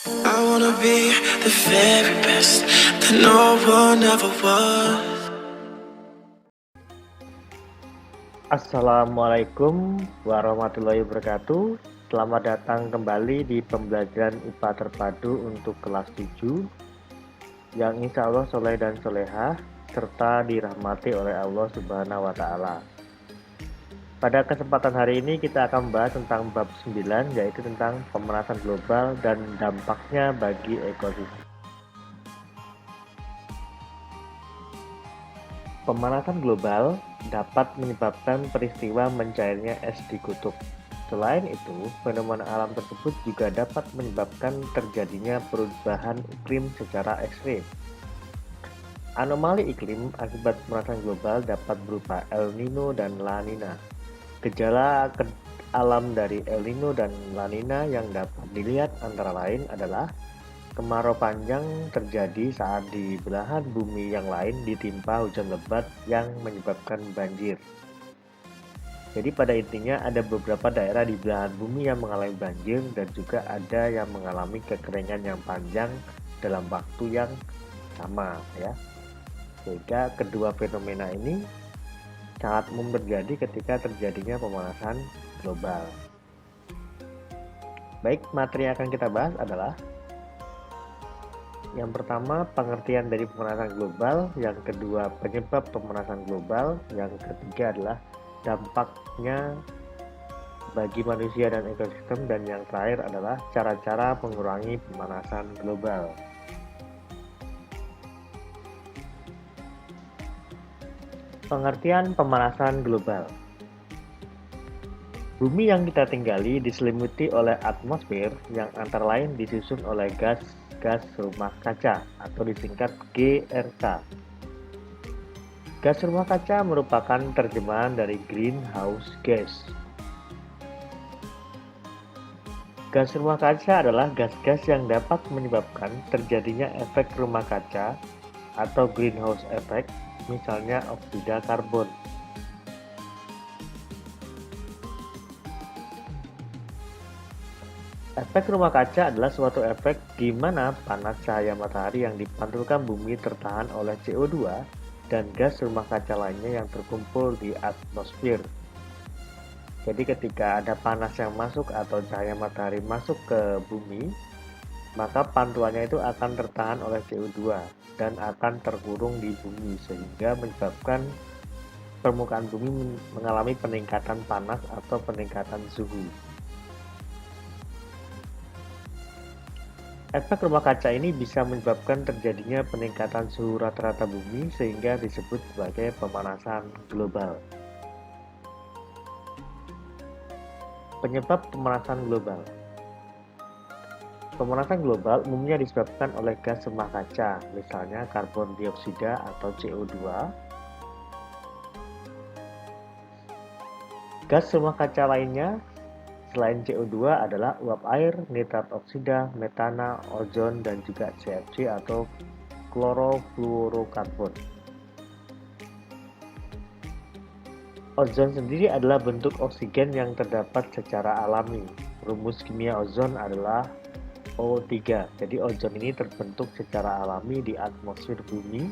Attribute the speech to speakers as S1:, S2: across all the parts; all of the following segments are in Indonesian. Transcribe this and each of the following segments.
S1: I wanna be the very best that no one ever was.
S2: Assalamualaikum warahmatullahi wabarakatuh. Selamat datang kembali di pembelajaran IPA terpadu untuk kelas 7 yang insya Allah soleh dan solehah serta dirahmati oleh Allah Subhanahu wa Ta'ala. Pada kesempatan hari ini kita akan membahas tentang bab 9, yaitu tentang pemanasan global dan dampaknya bagi ekosistem. Pemanasan global dapat menyebabkan peristiwa mencairnya es di kutub. Selain itu, fenomena alam tersebut juga dapat menyebabkan terjadinya perubahan iklim secara ekstrim. Anomali iklim akibat pemanasan global dapat berupa El Nino dan La Nina. Gejala alam dari El Nino dan La Nina yang dapat dilihat antara lain adalah kemarau panjang terjadi saat di belahan bumi yang lain ditimpa hujan lebat yang menyebabkan banjir. Jadi pada intinya ada beberapa daerah di belahan bumi yang mengalami banjir dan juga ada yang mengalami kekeringan yang panjang dalam waktu yang sama ya. Sehingga kedua fenomena ini sangat umum terjadi ketika terjadinya pemanasan global. Baik, materi yang akan kita bahas adalah yang pertama, pengertian dari pemanasan global. Yang kedua, penyebab pemanasan global. Yang ketiga adalah dampaknya bagi manusia dan ekosistem. Dan yang terakhir adalah cara-cara mengurangi pemanasan global. Pengertian pemanasan global. Bumi yang kita tinggali diselimuti oleh atmosfer yang antara lain disusun oleh gas rumah kaca atau disingkat GRK. Gas rumah kaca merupakan terjemahan dari greenhouse gas. Gas rumah kaca adalah gas-gas yang dapat menyebabkan terjadinya efek rumah kaca atau greenhouse effect, misalnya oksida karbon. Efek rumah kaca adalah suatu efek di mana panas cahaya matahari yang dipantulkan bumi tertahan oleh CO2 dan gas rumah kaca lainnya yang terkumpul di atmosfer. Jadi ketika ada panas yang masuk atau cahaya matahari masuk ke bumi, maka pantulannya itu akan tertahan oleh CO2 dan akan terkurung di bumi sehingga menyebabkan permukaan bumi mengalami peningkatan panas atau peningkatan suhu. Efek rumah kaca ini bisa menyebabkan terjadinya peningkatan suhu rata-rata bumi sehingga disebut sebagai pemanasan global. Penyebab pemanasan global. Pemanasan global umumnya disebabkan oleh gas rumah kaca, misalnya karbon dioksida atau CO2. Gas rumah kaca lainnya selain CO2 adalah uap air, nitrat oksida, metana, ozon, dan juga CFC atau klorofluorokarbon. Ozon sendiri adalah bentuk oksigen yang terdapat secara alami. Rumus kimia ozon adalah O3. Jadi ozon ini terbentuk secara alami di atmosfer bumi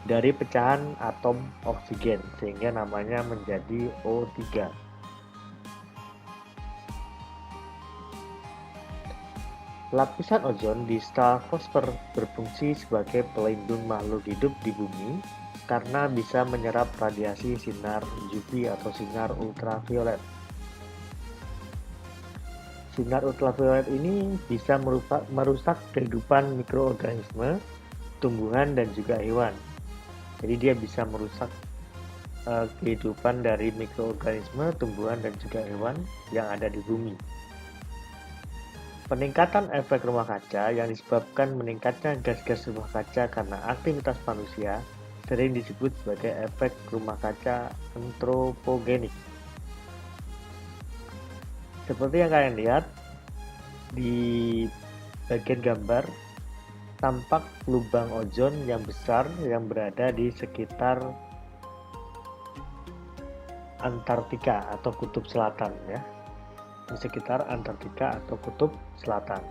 S2: dari pecahan atom oksigen sehingga namanya menjadi O3. Lapisan ozon di stratosfer berfungsi sebagai pelindung makhluk hidup di bumi karena bisa menyerap radiasi sinar UV atau sinar ultraviolet. Sinar ultraviolet ini bisa merusak kehidupan mikroorganisme, tumbuhan, dan juga hewan. Jadi dia bisa merusak kehidupan dari mikroorganisme, tumbuhan, dan juga hewan yang ada di bumi. Peningkatan efek rumah kaca yang disebabkan meningkatnya gas-gas rumah kaca karena aktivitas manusia sering disebut sebagai efek rumah kaca antropogenik. Seperti yang kalian lihat di bagian gambar, tampak lubang ozon yang besar yang berada di sekitar Antartika atau kutub selatan ya. Di sekitar Antartika atau kutub selatan.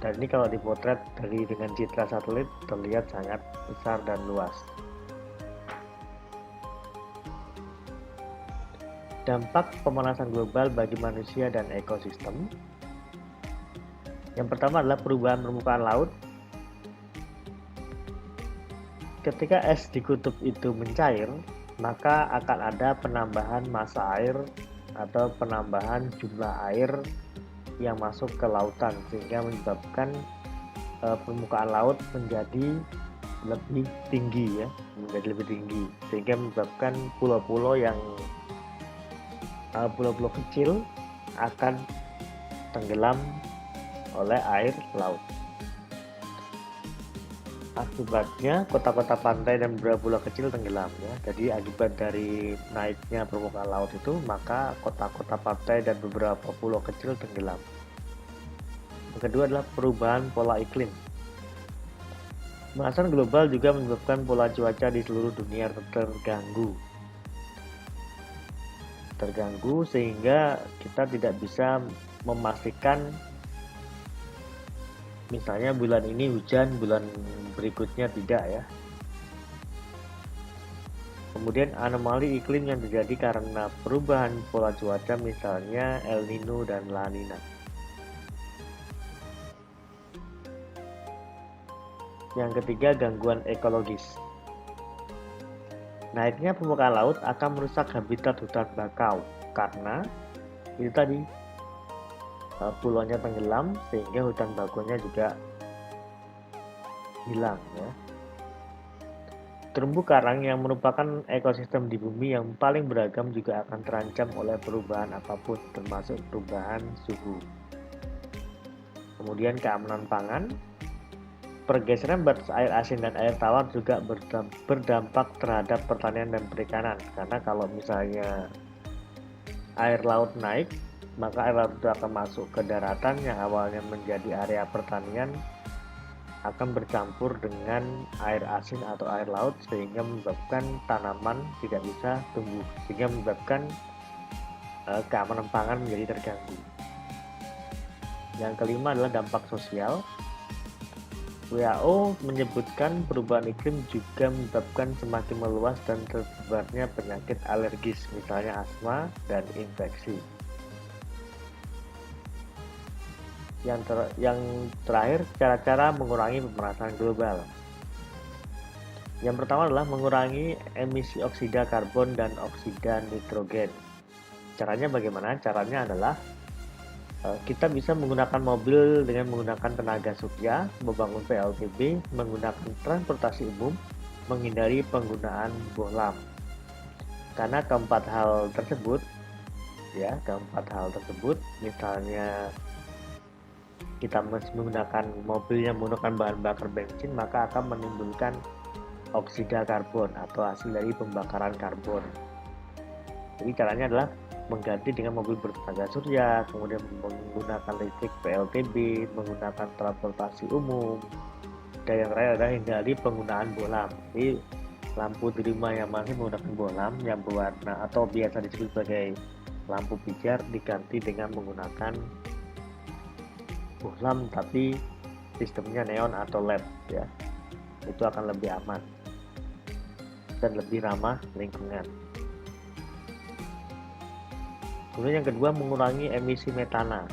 S2: Dan ini kalau dipotret dengan citra satelit terlihat sangat besar dan luas. Dampak pemanasan global bagi manusia dan ekosistem. Yang pertama adalah perubahan permukaan laut. Ketika es di kutub itu mencair, maka akan ada penambahan massa air atau penambahan jumlah air yang masuk ke lautan, sehingga menyebabkan permukaan laut menjadi lebih tinggi sehingga menyebabkan pulau-pulau kecil akan tenggelam oleh air laut. Akibatnya kota-kota pantai dan beberapa pulau kecil tenggelam ya. Jadi akibat dari naiknya permukaan laut itu, maka kota-kota pantai dan beberapa pulau kecil tenggelam. Yang kedua adalah perubahan pola iklim. Pemanasan global juga menyebabkan pola cuaca di seluruh dunia terganggu sehingga kita tidak bisa memastikan misalnya bulan ini hujan, bulan berikutnya tidak ya. Kemudian anomali iklim yang terjadi karena perubahan pola cuaca, misalnya El Nino dan La Nina. Yang ketiga, gangguan ekologis. Naiknya permukaan laut akan merusak habitat hutan bakau karena itu tadi pulaunya tenggelam sehingga hutan bakunya juga hilang ya. Terumbu karang yang merupakan ekosistem di bumi yang paling beragam juga akan terancam oleh perubahan apapun, termasuk perubahan suhu. Kemudian keamanan pangan. Pergeseran batas air asin dan air tawar juga berdampak terhadap pertanian dan perikanan. Karena kalau misalnya air laut naik, maka air laut itu akan masuk ke daratan yang awalnya menjadi area pertanian akan bercampur dengan air asin atau air laut sehingga menyebabkan tanaman tidak bisa tumbuh, sehingga menyebabkan keamanan pangan menjadi terganggu. Yang kelima adalah dampak sosial. WHO menyebutkan perubahan iklim juga menyebabkan semakin meluas dan tersebarnya penyakit alergis, misalnya asma dan infeksi. Yang terakhir, cara-cara mengurangi pemanasan global. Yang pertama adalah mengurangi emisi oksida karbon dan oksida nitrogen. Caranya bagaimana? Caranya adalah kita bisa menggunakan mobil dengan menggunakan tenaga surya, membangun PLTB, menggunakan transportasi umum, menghindari penggunaan bohlam. Karena keempat hal tersebut, misalnya kita menggunakan mobil yang menggunakan bahan bakar bensin, maka akan menimbulkan oksida karbon atau hasil dari pembakaran karbon. Jadi caranya adalah mengganti dengan mobil bertenaga surya, kemudian menggunakan listrik PLTB, menggunakan transportasi umum, dan yang terakhir adalah hindari penggunaan bohlam. Jadi lampu di rumah yang masih menggunakan bohlam yang berwarna atau biasa disebut sebagai lampu pijar diganti dengan menggunakan bohlam tapi sistemnya neon atau LED ya. Itu akan lebih aman dan lebih ramah lingkungan. Kemudian yang kedua, mengurangi emisi metana.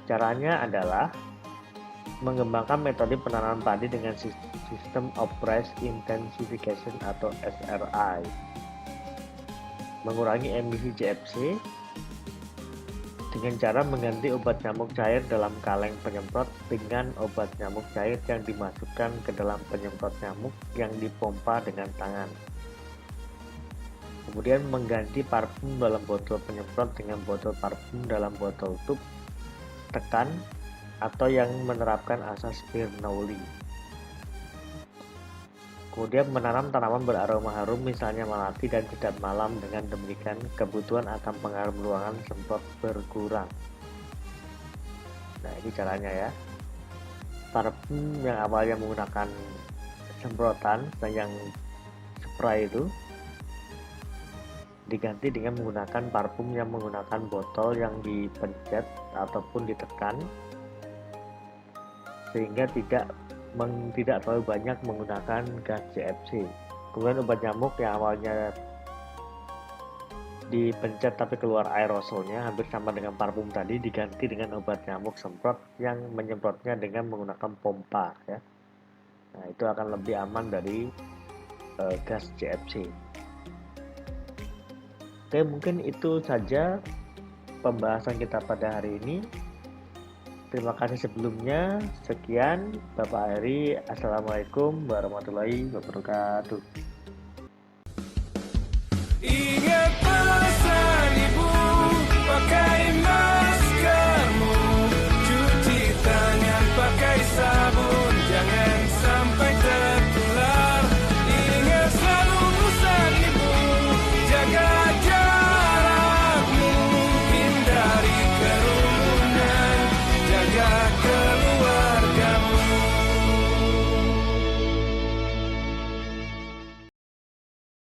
S2: Caranya adalah mengembangkan metode penanaman padi dengan System of Rice Intensification atau SRI. Mengurangi emisi CFC dengan cara mengganti obat nyamuk cair dalam kaleng penyemprot dengan obat nyamuk cair yang dimasukkan ke dalam penyemprot nyamuk yang dipompa dengan tangan. Kemudian mengganti parfum dalam botol penyemprot dengan botol parfum dalam botol tub tekan atau yang menerapkan asas Bernoulli. Kemudian menanam tanaman beraroma harum misalnya melati dan sedap malam, dengan demikian kebutuhan akan pengharum ruangan semprot berkurang. Nah ini caranya ya. Parfum yang awalnya menggunakan semprotan dan yang spray itu diganti dengan menggunakan parfum yang menggunakan botol yang dipencet ataupun ditekan sehingga tidak terlalu banyak menggunakan gas CFC. Kemudian obat nyamuk yang awalnya dipencet tapi keluar aerosolnya hampir sama dengan parfum tadi, diganti dengan obat nyamuk semprot yang menyemprotnya dengan menggunakan pompa ya. Nah, itu akan lebih aman dari gas CFC. Oke, mungkin itu saja pembahasan kita pada hari ini. Terima kasih sebelumnya. Sekian, Bapak Heri. Assalamualaikum warahmatullahi wabarakatuh.
S1: Ingat pesan ibu, pakai